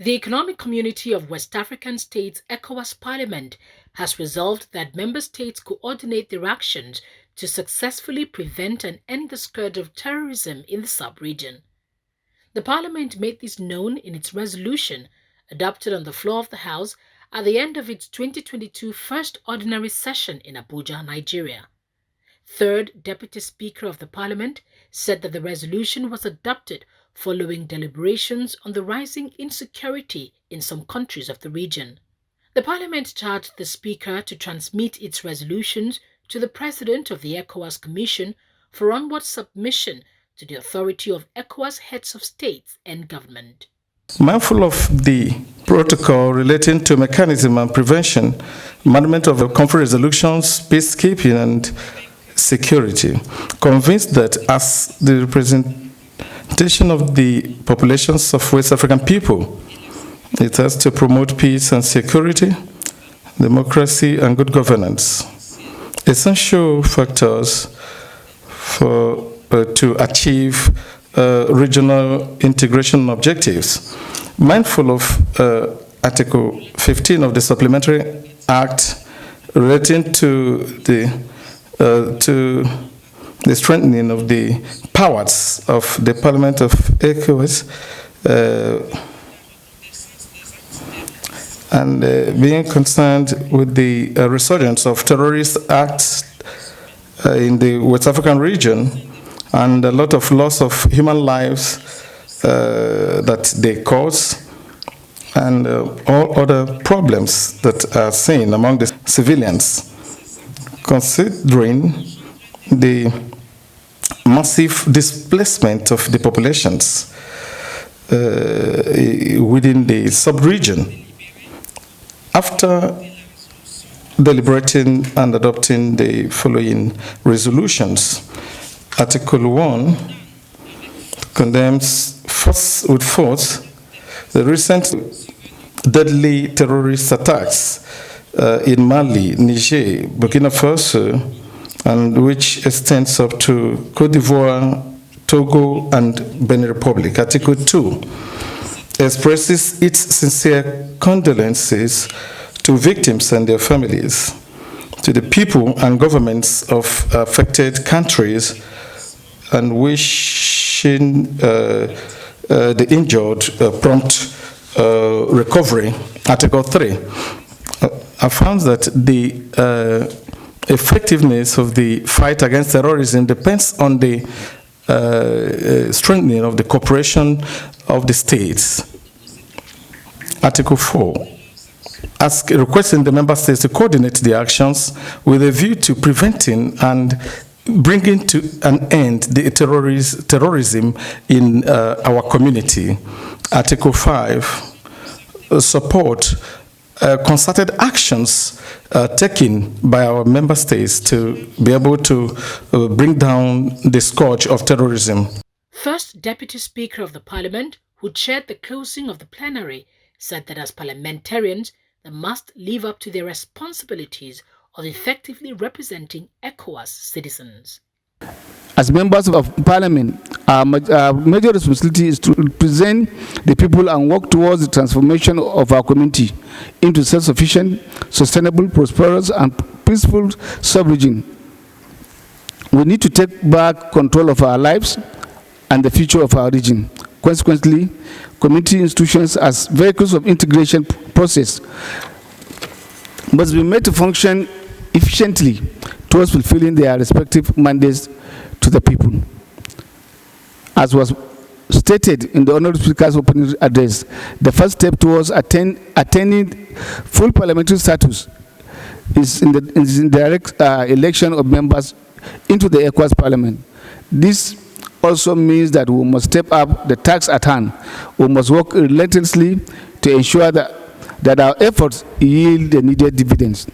The Economic Community of West African States ECOWAS Parliament has resolved that member states coordinate their actions to successfully prevent and end the scourge of terrorism in the sub-region. The Parliament made this known in its resolution, adopted on the floor of the House at the end of its 2022 first ordinary session in Abuja, Nigeria. Third Deputy Speaker of the Parliament said that the resolution was adopted following deliberations on the rising insecurity in some countries of the region. The Parliament charged the Speaker to transmit its resolutions to the President of the ECOWAS Commission for onward submission to the authority of ECOWAS heads of states and government. Mindful of the protocol relating to mechanism and prevention, management of conflict resolutions, peacekeeping, and security, convinced that as the representation of the populations of West African people, it has to promote peace and security, democracy, and good governance, essential factors to achieve regional integration objectives. Mindful of Article 15 of the Supplementary Act relating to the strengthening of the powers of the Parliament of ECOWAS, and being concerned with the resurgence of terrorist acts in the West African region and a lot of loss of human lives that they cause, and all other problems that are seen among the civilians. Considering the massive displacement of the populations within the sub-region, after deliberating and adopting the following resolutions, Article 1 condemns with force the recent deadly terrorist attacks in Mali, Niger, Burkina Faso, and which extends up to Cote d'Ivoire, Togo, and Benin Republic. Article 2 expresses its sincere condolences to victims and their families, to the people and governments of affected countries, and wishing the injured prompt recovery. Article 3 affirms that the effectiveness of the fight against terrorism depends on the strengthening of the cooperation of the states. Article 4 requesting the member states to coordinate their actions with a view to preventing and bringing to an end the terrorism in our community. Article 5 support concerted actions taken by our member states to be able to bring down the scourge of terrorism. First Deputy Speaker of the Parliament, who chaired the closing of the plenary, said that as parliamentarians, they must live up to their responsibilities of effectively representing ECOWAS citizens. As members of Parliament, our major responsibility is to represent the people and work towards the transformation of our community into self-sufficient, sustainable, prosperous, and peaceful sub-region. We need to take back control of our lives and the future of our region. Consequently, community institutions as vehicles of integration process must be made to function efficiently towards fulfilling their respective mandates to the people. As was stated in the Honourable Speaker's opening address, the first step towards attaining full parliamentary status is in the direct election of members into the ECOWAS Parliament. This also means that we must step up the task at hand. We must work relentlessly to ensure that our efforts yield the needed dividends.